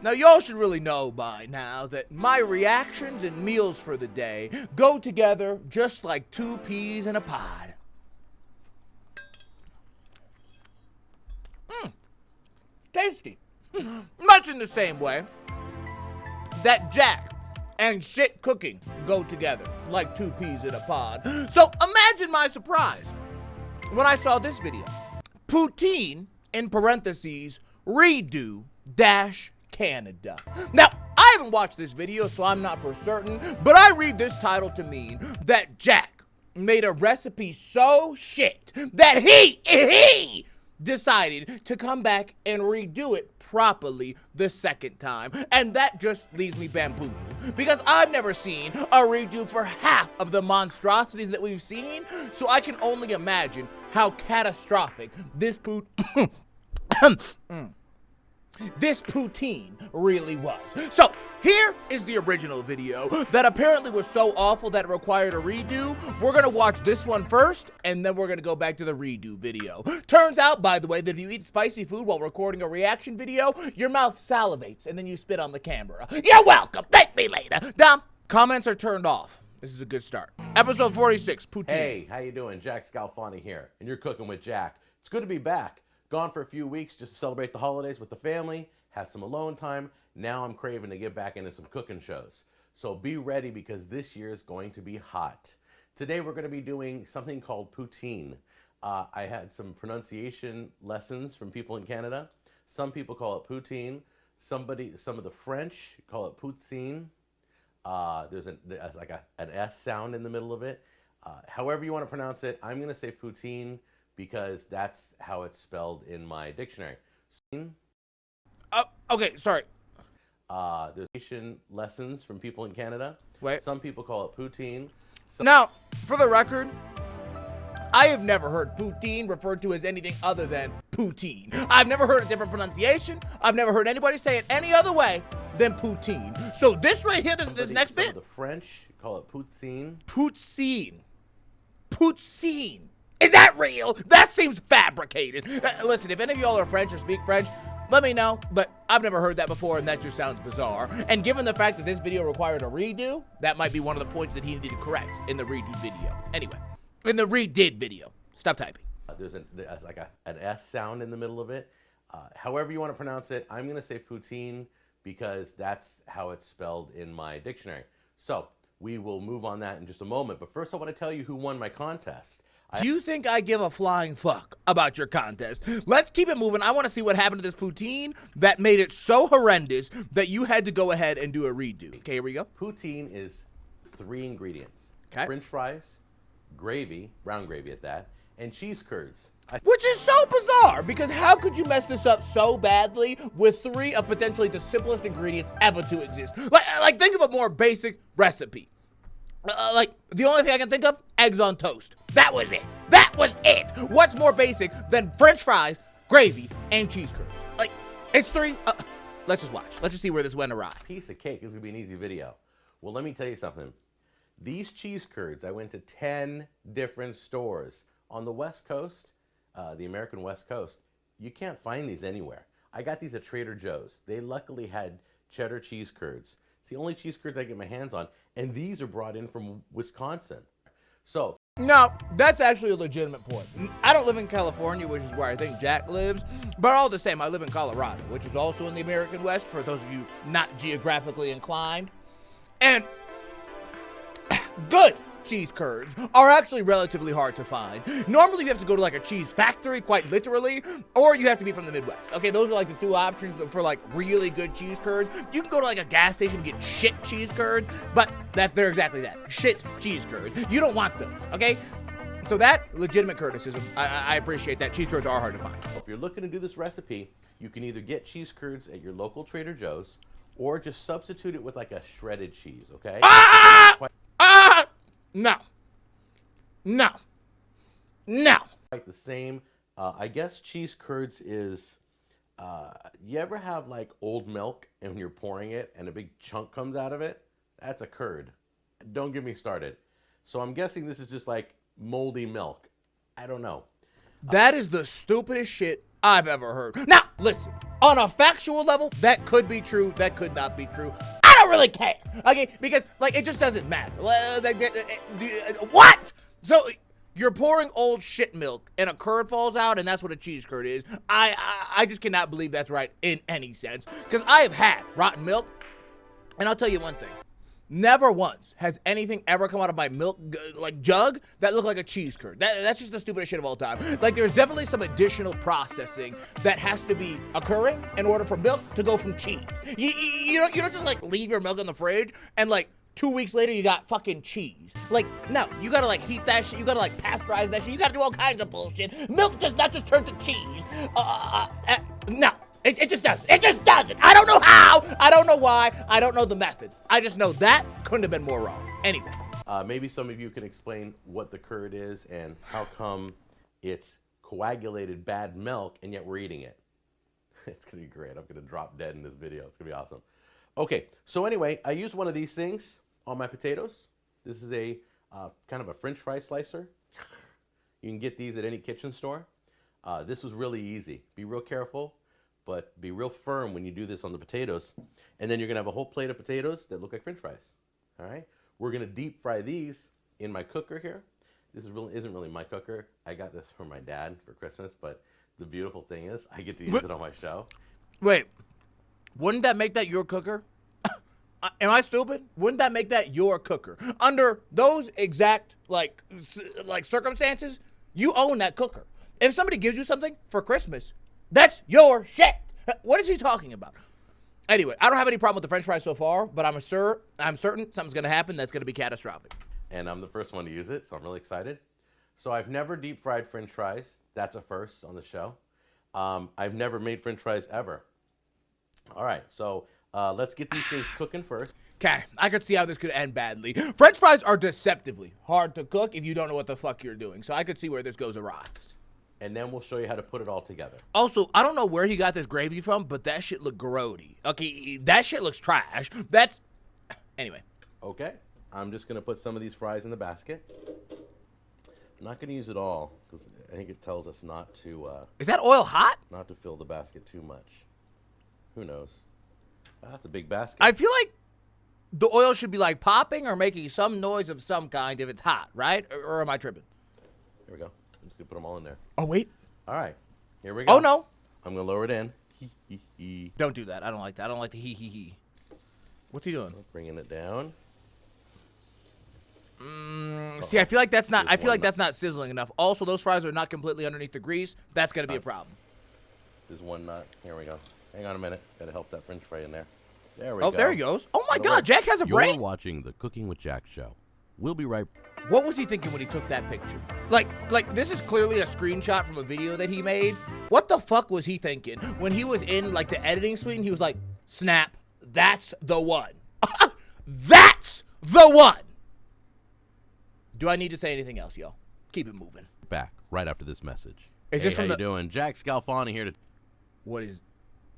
Now, y'all should really know by now that my reactions and meals for the day go together just like two peas in a pod. Tasty. Much in the same way that Jack and shit cooking go together like two peas in a pod. So imagine my surprise when I saw this video. Poutine, in parentheses, redo dash Canada. Now, I haven't watched this video, so I'm not for certain, but I read this title to mean that Jack made a recipe so shit that he decided to come back and redo it properly the second time. And that just leaves me bamboozled, because I've never seen a redo for half of the monstrosities that we've seen, so I can only imagine how catastrophic this this poutine really was. So here is the original video that apparently was so awful that it required a redo. We're gonna watch this one first, and then we're gonna go back to the redo video. Turns out, by the way, that if you eat spicy food while recording a reaction video, your mouth salivates and then you spit on the camera. You're welcome. Thank me later. Dom, comments are turned off. This is a good start. Episode 46, poutine. Hey, how you doing? Jack Scalfani here, and you're cooking with Jack. It's good to be back. Gone for a few weeks just to celebrate the holidays with the family, had some alone time. Now I'm craving to get back into some cooking shows. So be ready, because this year is going to be hot. Today we're going to be doing something called poutine. I had some pronunciation lessons from people in Canada. Some people call it poutine. Some of the French call it poutine. There's like an S sound in the middle of it. However you want to pronounce it, I'm going to say poutine, because that's how it's spelled in my dictionary. Okay, sorry. There's lessons from people in Canada. Wait. Some people call it poutine. Now, for the record, I have never heard poutine referred to as anything other than poutine. I've never heard a different pronunciation. I've never heard anybody say it any other way than poutine. So this right here, this next bit. The French call it poutine. Poutine. Poutine. Is that real? That seems fabricated. Listen, if any of y'all are French or speak French, let me know, but I've never heard that before, and that just sounds bizarre. And given the fact that this video required a redo, that might be one of the points that he needed to correct in the redo video. Anyway, in the redid video. Stop typing. There's like an S sound in the middle of it. However you want to pronounce it, I'm going to say poutine, because that's how it's spelled in my dictionary. So we will move on that in just a moment. But first I want to tell you who won my contest. Do you think I give a flying fuck about your contest? Let's keep it moving. I want to see what happened to this poutine that made it so horrendous that you had to go ahead and do a redo. Okay, here we go. Poutine is 3 ingredients. Okay. French fries, gravy, brown gravy at that, and cheese curds. Which is so bizarre, because how could you mess this up so badly with 3 of potentially the simplest ingredients ever to exist? Like think of a more basic recipe. Like, the only thing I can think of, eggs on toast. That was it. That was it. What's more basic than French fries, gravy, and cheese curds? Like, it's 3. Let's just watch. Let's just see where this went awry. Piece of cake. This is going to be an easy video. Well, let me tell you something. These cheese curds, I went to 10 different stores on the West Coast, the American West Coast. You can't find these anywhere. I got these at Trader Joe's. They luckily had cheddar cheese curds. It's the only cheese curds I get my hands on, and these are brought in from Wisconsin. So now, that's actually a legitimate point. I don't live in California, which is where I think Jack lives, but all the same, I live in Colorado, which is also in the American West, for those of you not geographically inclined. And good cheese curds are actually relatively hard to find. Normally you have to go to like a cheese factory, quite literally, or you have to be from the Midwest. Okay, those are like the 2 options for like really good cheese curds. You can go to like a gas station and get shit cheese curds, but they're exactly that, shit cheese curds. You don't want those, okay? So that, legitimate criticism. I appreciate that. Cheese curds are hard to find. if you're looking to do this recipe, you can either get cheese curds at your local Trader Joe's, or just substitute it with like a shredded cheese, okay? No. No. No. Like the same. I guess cheese curds is, you ever have like old milk and when you're pouring it and a big chunk comes out of it? That's a curd. Don't get me started. So I'm guessing this is just like moldy milk. I don't know. That is the stupidest shit I've ever heard. Now, listen, On a factual level, that could be true, that could not be true. I don't really care, okay? Because, like, it just doesn't matter. What? So, you're pouring old shit milk and a curd falls out and that's what a cheese curd is. I just cannot believe that's right in any sense. Because I have had rotten milk, and I'll tell you one thing. Never once has anything ever come out of my milk like jug that looked like a cheese curd. That's just the stupidest shit of all time. Like, there's definitely some additional processing that has to be occurring in order for milk to go from cheese. You don't just like leave your milk in the fridge and like 2 weeks later you got fucking cheese. Like, no, you gotta like heat that shit. You gotta like pasteurize that shit. You gotta do all kinds of bullshit. Milk does not just turn to cheese. No. It just doesn't. It just doesn't. I don't know how. I don't know why. I don't know the method. I just know that couldn't have been more wrong. Anyway. Maybe some of you can explain what the curd is and how come it's coagulated bad milk and yet we're eating it. It's going to be great. I'm going to drop dead in this video. It's going to be awesome. Okay, so anyway, I used one of these things on my potatoes. This is a kind of a French fry slicer. You can get these at any kitchen store. This was really easy. Be real careful. But be real firm when you do this on the potatoes. And then you're gonna have a whole plate of potatoes that look like French fries, all right? We're gonna deep fry these in my cooker here. This isn't really my cooker. I got this from my dad for Christmas, but the beautiful thing is I get to use it on my show. Wait, wouldn't that make that your cooker? Am I stupid? Wouldn't that make that your cooker? Under those exact like circumstances, you own that cooker. If somebody gives you something for Christmas, that's your shit. What is he talking about? Anyway, I don't have any problem with the French fries so far, but I'm certain something's going to happen that's going to be catastrophic. And I'm the first one to use it, so I'm really excited. So I've never deep fried French fries. That's a first on the show. I've never made French fries ever. All right, so let's get these things cooking first. Okay, I could see how this could end badly. French fries are deceptively hard to cook if you don't know what the fuck you're doing, so I could see where this goes awry. And then we'll show you how to put it all together. Also, I don't know where he got this gravy from, but that shit look grody. Okay, that shit looks trash. Anyway. Okay, I'm just gonna put some of these fries in the basket. I'm not gonna use it all, because I think it tells us not to... Is that oil hot? Not to fill the basket too much. Who knows? That's a big basket. I feel like the oil should be like popping or making some noise of some kind if it's hot, right? Or am I tripping? Here we go. I'm just gonna put them all in there. Oh, wait. All right, here we go. Oh, no. I'm gonna lower it in. Don't do that. I don't like that. I don't like the he. What's he doing? Bringing it down. See, I feel like that's not. I feel like that's not sizzling enough. Also, those fries are not completely underneath the grease. That's gonna be a problem. There's one nut. Here we go. Hang on a minute. Gotta help that French fry in there. There we go. Oh, there he goes. Oh my God, Jack has a brain. You're watching the Cooking with Jack show. We'll be right. What was he thinking when he took that picture? Like this is clearly a screenshot from a video that he made. What the fuck was he thinking when he was in like the editing suite and he was like, snap, that's the one. That's the one. Do I need to say anything else, yo? Keep it moving. Back right after this message. Is hey, this from how you doing? Jack Scalfani here to... What is...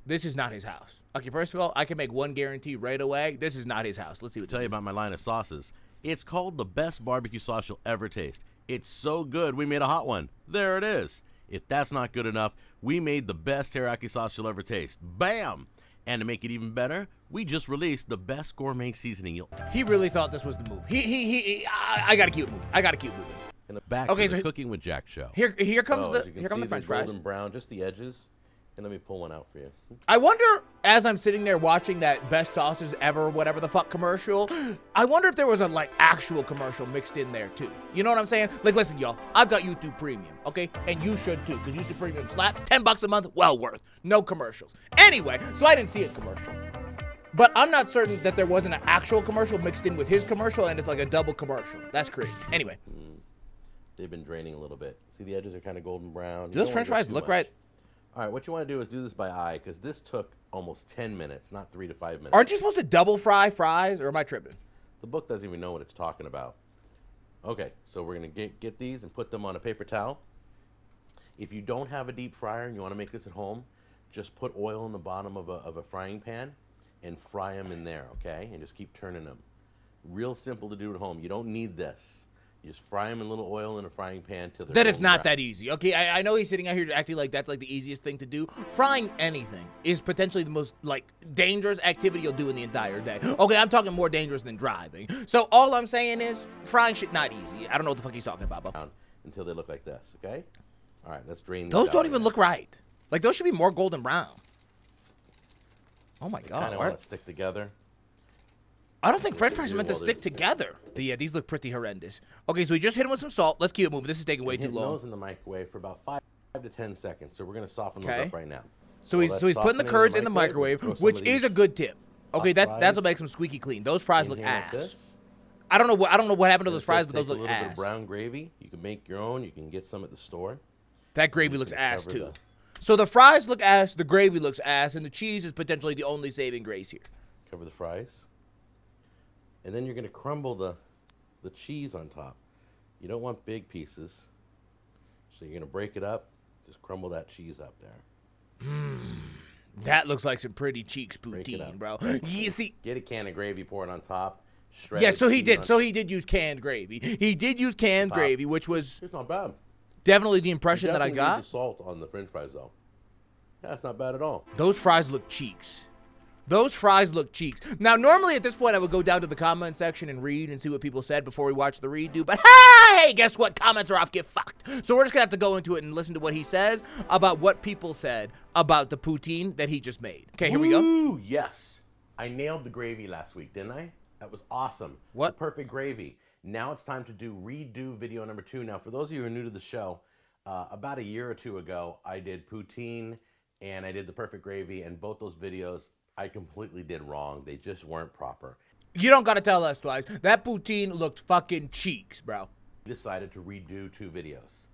This is not his house. Okay, first of all, I can make one guarantee right away. This is not his house. Let's see what this Tell you about my line of sauces. It's called the best barbecue sauce you'll ever taste. It's so good, we made a hot one. There it is. If that's not good enough, we made the best teriyaki sauce you'll ever taste. Bam! And to make it even better, we just released the best gourmet seasoning you'll... He really thought this was the move. I gotta keep it moving. I gotta keep moving. In the back of the Cooking with Jack show. Here comes the French fries. Golden brown, just the edges. And let me pull one out for you. I wonder, as I'm sitting there watching that best sauces ever, whatever the fuck commercial, I wonder if there was a like actual commercial mixed in there too. You know what I'm saying? Like, listen, y'all, I've got YouTube Premium, okay? And you should too, because YouTube Premium slaps. $10 a month, well worth. No commercials. Anyway, so I didn't see a commercial. But I'm not certain that there wasn't an actual commercial mixed in with his commercial, and it's like a double commercial. That's crazy. Anyway. They've been draining a little bit. See, the edges are kind of golden brown. Do those French fries look right? All right, what you want to do is do this by eye, because this took almost 10 minutes, not 3 to 5 minutes. Aren't you supposed to double fry fries, or am I tripping? The book doesn't even know what it's talking about. Okay, so we're going to get these and put them on a paper towel. If you don't have a deep fryer and you want to make this at home, just put oil in the bottom of a frying pan and fry them in there, okay? And just keep turning them. Real simple to do at home. You don't need this. You just fry them in a little oil in a frying pan till they're That is golden not brown. that easy. Okay, I know he's sitting out here acting like that's like the easiest thing to do. Frying anything is potentially the most like dangerous activity you'll do in the entire day. Okay, I'm talking more dangerous than driving. So all I'm saying is frying shit not easy. I don't know what the fuck he's talking about, bro. Until they look like this, okay? All right, let's drain these Those out don't of even there. look right. Like those should be more golden brown. Oh my Kind god. of want to stick together. I don't think French fries are do meant to while stick they're- together. Yeah, these look pretty horrendous. Okay, so we just hit them with some salt. Let's keep it moving. This is taking way too Hitting long. those in the microwave for about 5 to 10 seconds. So we're gonna soften those Okay. up right now. So While he's that's putting the softening curds in the microwave, throw some which of is a these good tip. Okay, hot that's what fries makes them squeaky clean. Those fries in look here like ass. this. I don't know what happened to And those it fries, says but those take look a little bit of ass. brown gravy. You can make your own. You can get some at the store. That gravy You looks can ass cover too. the- So the fries look ass, the gravy looks ass, and the cheese is potentially the only saving grace here. Cover the fries. And then you're gonna crumble the cheese on top. You don't want big pieces. So you're gonna break it up. Just crumble that cheese up there. That looks like some pretty cheeks Break it poutine, up. bro. You see, Get a can of gravy, pour it on top. Shred yeah, the so he cheese did. on- So he did use canned gravy. He did use canned Top. gravy, which was It's not bad. definitely the You impression that I definitely need got. the salt on the French fries though. Yeah, it's not bad at all. Those fries look cheeks. Those fries look cheeks. Now, normally at this point, I would go down to the comment section and read and see what people said before we watch the redo. But hey, guess what? Comments are off. Get fucked. So we're just going to have to go into it and listen to what he says about what people said about the poutine that he just made. Okay, here we go. Ooh, yes. I nailed the gravy last week, didn't I? That was awesome. What? The perfect gravy. Now it's time to do redo video number 2. Now, for those of you who are new to the show, about a year or two ago, I did poutine and I did the perfect gravy, and both those videos I completely did wrong. They just weren't proper. You don't got to tell us twice. That poutine looked fucking cheeks, bro. We decided to redo 2 videos.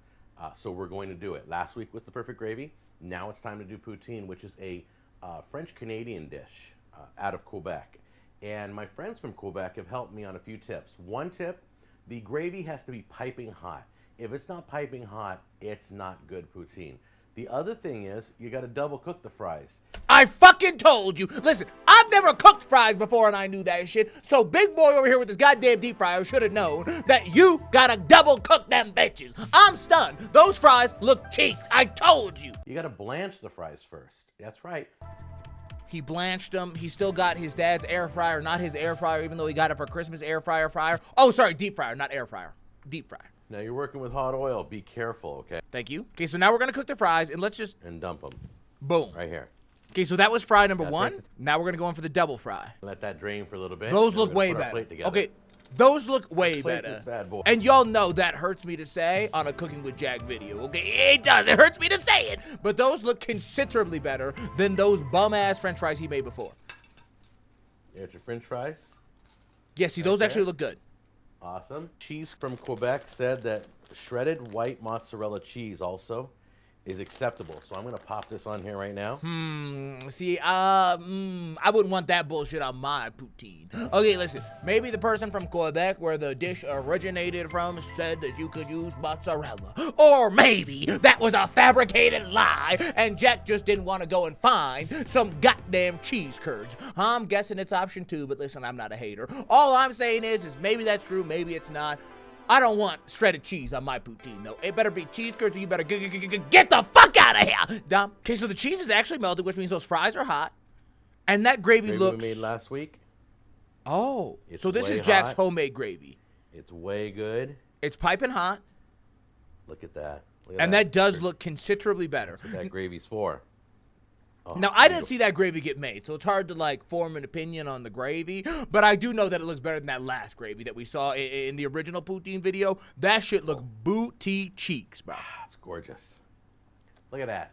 So we're going to do it. Last week was the perfect gravy. Now it's time to do poutine, which is a French-Canadian dish out of Quebec. And my friends from Quebec have helped me on a few tips. One tip, the gravy has to be piping hot. If it's not piping hot, it's not good poutine. The other thing is, you got to double cook the fries. I fucking told you. Listen, I've never cooked fries before and I knew that shit. So big boy over here with this goddamn deep fryer should have known that you gotta double cook them bitches. I'm stunned. Those fries look cheeks. I told you. You got to blanch the fries first. That's right. He blanched them. He still got his dad's air fryer, not his air fryer, even though he got it for Christmas. Air fryer. Oh, sorry, deep fryer, not air fryer. Deep fryer. Now you're working with hot oil. Be careful, okay? Thank you. Okay, so now we're gonna cook the fries and let's just And dump them boom. right here. Okay, so that was fry number That's 1. it. Now we're gonna go in for the double fry. Let that drain for a little bit. Those and we're look gonna way put our better. plate together. Okay, those look way plate better. this bad boy. And y'all know that hurts me to say on a Cooking with Jack video. Okay, it does. It hurts me to say it. But those look considerably better than those bum-ass French fries he made before. Here's your French fries. Yeah, see, those Okay. actually look good. Awesome. Cheese from Quebec said that shredded white mozzarella cheese also is acceptable. So I'm going to pop this on here right now. See, I wouldn't want that bullshit on my poutine. Okay, listen, maybe the person from Quebec, where the dish originated from, said that you could use mozzarella. Or maybe that was a fabricated lie, and Jack just didn't want to go and find some goddamn cheese curds. I'm guessing it's option 2, but listen, I'm not a hater. All I'm saying is maybe that's true, maybe it's not. I don't want shredded cheese on my poutine, though. It better be cheese curds, or you better get the fuck out of here, Dom. Okay, so the cheese is actually melted, which means those fries are hot. And that gravy Gravy looks... we made last week. Oh, It's so this way is Jack's hot. homemade gravy. It's way good. It's piping hot, Look at that. Look at and that does look considerably better. What that gravy's for. Oh, Now, I didn't beautiful. see that gravy get made, so it's hard to, like, form an opinion on the gravy, but I do know that it looks better than that last gravy that we saw in the original poutine video. That shit looked booty cheeks, bro. It's gorgeous. Look at that.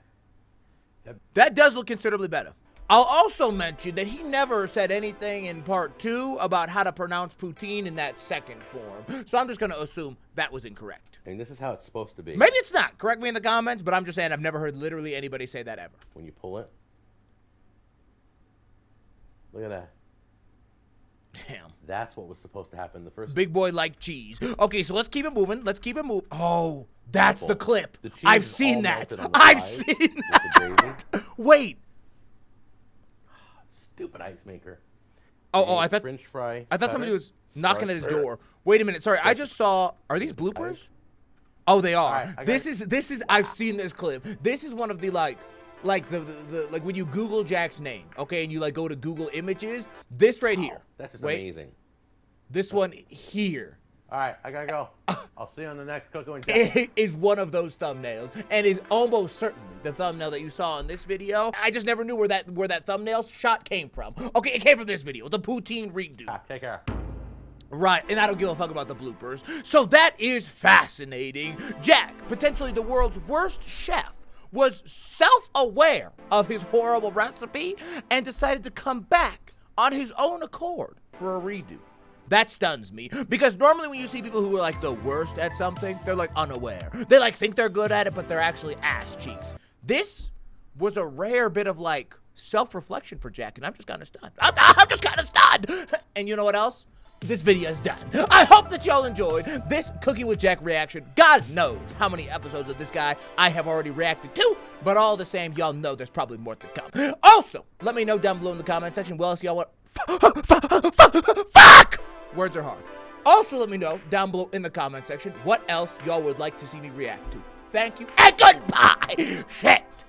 That does look considerably better. I'll also mention that he never said anything in part 2 about how to pronounce poutine in that second form, so I'm just going to assume that was incorrect. And this is how it's supposed to be. Maybe it's not. Correct me in the comments, but I'm just saying I've never heard literally anybody say that ever. When you pull it. Look at that. Damn. That's what was supposed to happen the first Big boy like cheese. Okay, so let's keep it moving. Let's keep it moving. Oh, that's the clip. The cheese I've is all seen that. melted on the I've fries seen with the that. gravy. Wait. Stupid ice maker. Oh, I thought French fry. I thought somebody was knocking at his Start- door. Wait a minute. Sorry, I just saw. Are these bloopers? Oh, they are. right, This is. I've seen this clip. This is one of the like the like when you Google Jack's name, okay, and you like go to Google Images. This right here. That's just Wait, amazing. This one here. All right, I gotta go. I'll see you on the next Cooking with Jack. It is one of those thumbnails, and is almost certainly the thumbnail that you saw in this video. I just never knew where that thumbnail shot came from. Okay, it came from this video, the poutine redo. Take care. Right, and I don't give a fuck about the bloopers. So that is fascinating. Jack, potentially the world's worst chef, was self-aware of his horrible recipe and decided to come back on his own accord for a redo. That stuns me, because normally when you see people who are like the worst at something, they're like unaware. They like think they're good at it, but they're actually ass cheeks. This was a rare bit of like self-reflection for Jack, and I'm just kind of stunned. I'm just kind of stunned. And you know what else? This video is done. I hope that y'all enjoyed this Cooking with Jack reaction. God knows how many episodes of this guy I have already reacted to, but all the same, y'all know there's probably more to come. Also, let me know down below in the comment section what else y'all want. Fuck! Words are hard. Also, let me know down below in the comment section what else y'all would like to see me react to. Thank you, and goodbye! Shit!